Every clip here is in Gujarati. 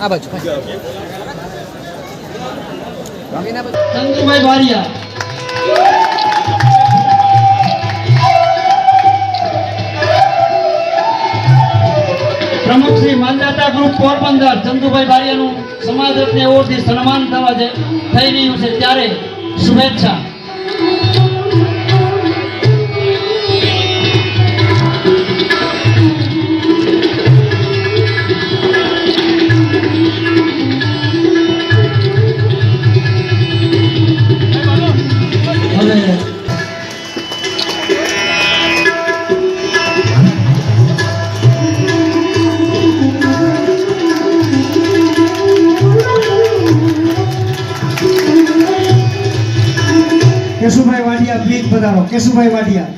આ બાજુ ચંદુભાઈ બારિયા પ્રમુખ શ્રી માનદાતા ગ્રુપ પોરબંદર ચંદુભાઈ બારિયાનું સમાજ રત્ન એવોર્ડથી સન્માન થવા થઈ રહ્યું છે ત્યારે શુભેચ્છા. કેશુભાઈ વાડિયા પ્લીઝ પધારો. કેશુભાઈ વાડિયા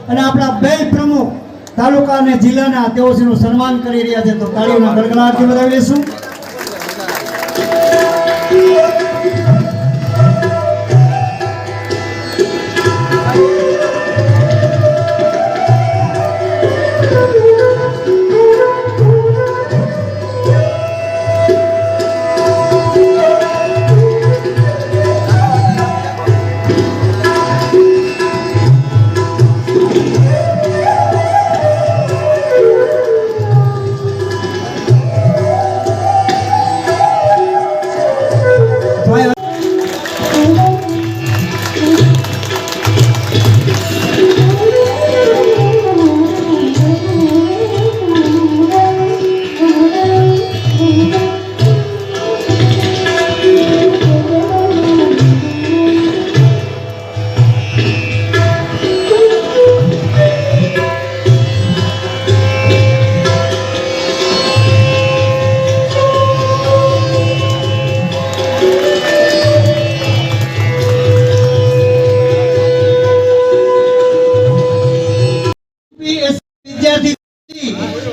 અને આપણા બે પ્રમુખ તાલુકા અને જિલ્લાના તેઓનું સન્માન કરી રહ્યા છે, તો તાળીઓના ગડગડાટથી વધાવી લેશું.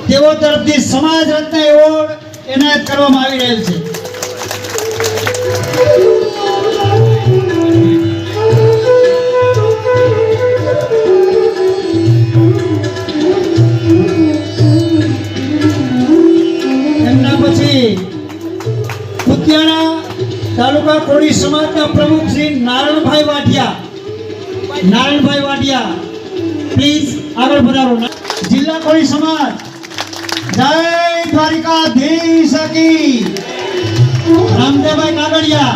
તેઓ તરફથી સમાજ રત્ન એવોર્ડ એનાયત કરવામાં આવી રહેલ છે. એમના પછી કુતિયાણા તાલુકા કોળી સમાજના પ્રમુખ શ્રી નારાયણભાઈ વાઢિયા પ્લીઝ આગળ પધારો. જિલ્લા કોળી સમાજ જય દ્વારિકાધીશ કી. રામદેવભાઈ કાગડિયા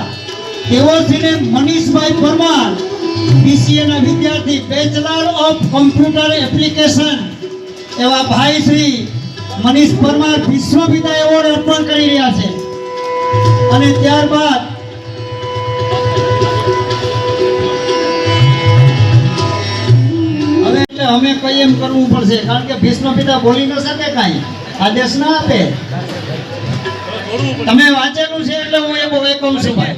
તેઓ શ્રી મનીષભાઈ પરમાર BCA ના વિદ્યાર્થી બેચલર ઓફ કમ્પ્યુટર એપ્લિકેશન એવા ભાઈ શ્રી મનીષ પરમાર વિશ્વપિતા એવોર્ડ અર્પણ કરી રહ્યા છે. અને ત્યારબાદ અમે કઈ એમ કરવું પડશે, કારણ કે ભીષ્મ પિતા બોલી ન શકે, કાંઈ આદેશ ના આપે. તમે વાંચેલું છે એટલે હું એવું કહું છું ભાઈ.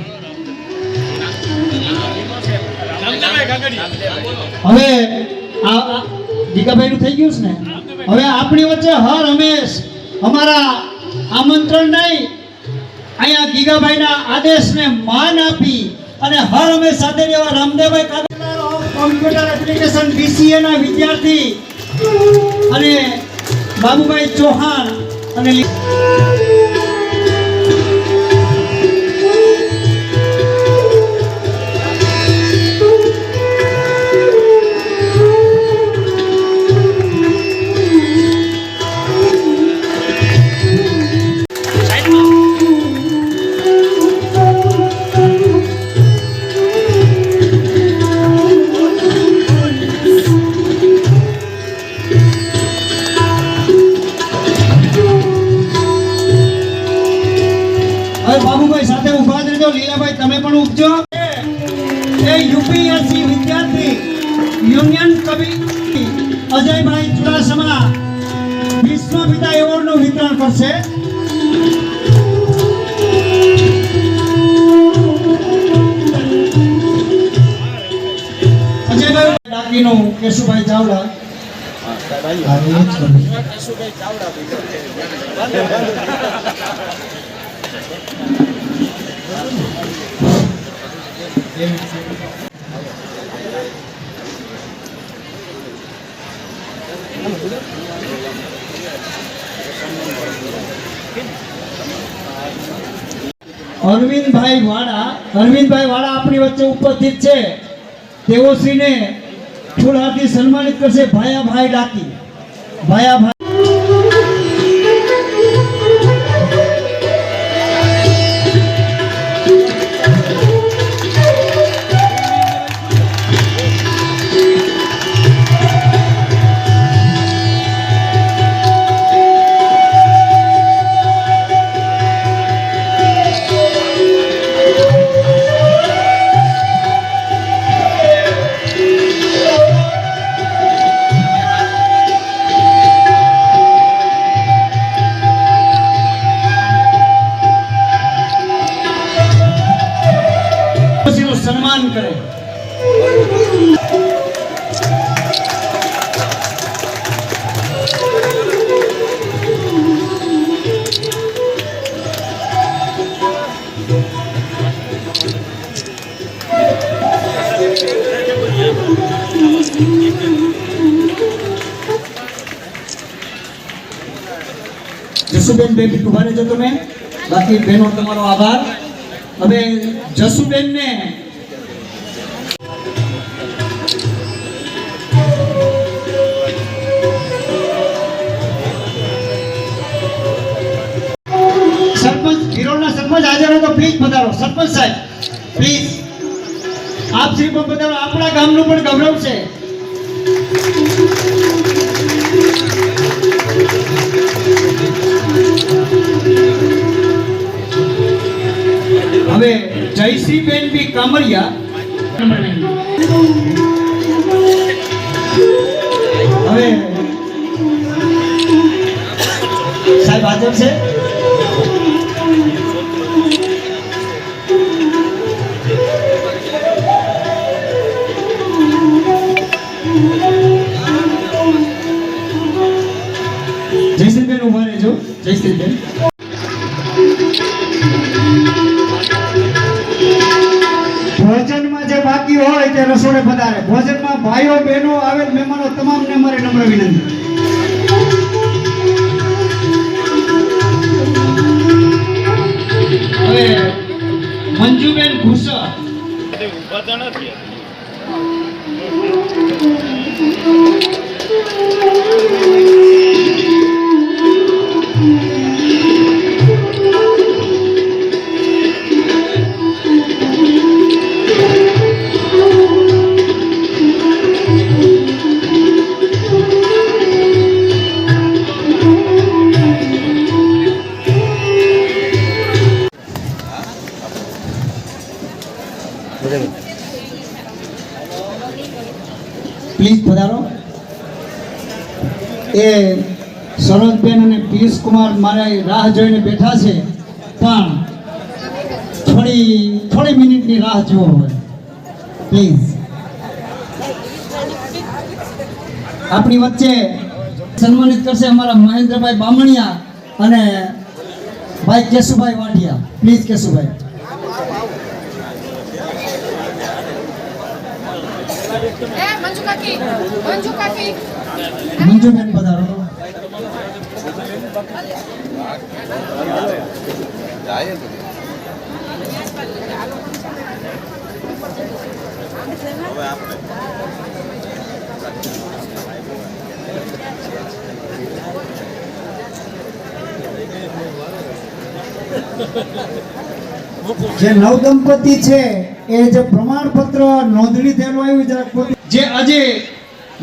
હવે આ ગીગાભાઈ નું થઈ ગયું છે ને. હવે આપણી વચ્ચે હર હંમેશ અમારા આમંત્રણ નહીં, અહીંયા ગીગાભાઈના આદેશને માન આપી અને હર હંમેશ સાથે રહેવા રામદેવભાઈ કમ્પ્યુટર એપ્લિકેશન BCA ના વિદ્યાર્થી અને બાબુભાઈ ચૌહાણ અને બાબુભાઈ સાથે ઉભા જ રહેજો. લીલાભાઈ તમે પણ ઉભજો. એ UPSC વિદ્યાર્થી યુનિયન કવિ અજયભાઈ ચુડાસમા વિશ્વપિતા એવોર્ડ નું વિતરણ કરશે. અજયભાઈ ડાકીનો કેશુભાઈ ચાવડા કેશુભાઈ ચાવડા અરવિંદભાઈ વાળા આપણી વચ્ચે ઉપસ્થિત છે. તેઓ શ્રીને ફૂલહારથી સન્માનિત કરશે. ભાયાભાઈ ડાકી. ભાયાભાઈ નું સન્માન કરે. જસુબેન બે મિનિટ ઉભા રહેજો તમે. બાકી બહેનો તમારો આભાર. હવે જસુબેન ને સરપંચ વિરોલના સરપંચ હાજર હોય તો પ્લીઝ પધારો. સરપંચ સાહેબ પ્લીઝ આપ શ્રી પણ પધારો. આપણા ગામનું પણ ગૌરવ છે. હવે જયશ્રીબેન બી કામરિયા હવે સાહેબ હાજર છે. જયશ્રીબેન ઉભા રહેજો. જયશ્રીબેન ભોજનમાં જે બાકી હોય તે રસોડે પધારે. ભોજનમાં ભાઈઓ બહેનો આવેલ મહેમાનો તમામને મારી નમ્ર વિનંતી. હવે મંજુબેન ઘુસર પ્લીઝ પધારો. એ સરોજબેન અને પિયુષ કુમાર મારા રાહ જોઈને બેઠા છે, પણ થોડી મિનિટની રાહ જુઓ. હોય પ્લીઝ. આપણી વચ્ચે સન્માનિત કરશે અમારા મહેન્દ્રભાઈ બામણિયા અને ભાઈ કેશુભાઈ વાઢિયા. પ્લીઝ કેશુભાઈ. મંજુબેન પધારો. જે નવદંપતિ છે એ જે પ્રમાણપત્ર નોંધણી થયેલું આવ્યું જરાક જે આજે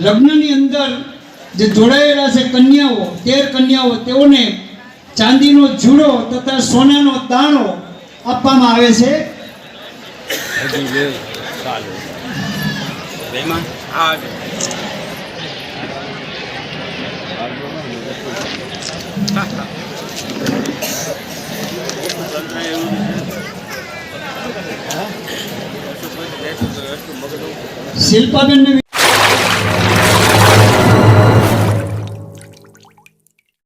લગ્નની અંદર જે જોડાયેલા છે કન્યાઓ 13 કન્યાઓ, તેઓને ચાંદીનો જુડો તથા સોનાનો દાણો આપવામાં આવે છે. શિલ્પાબેનને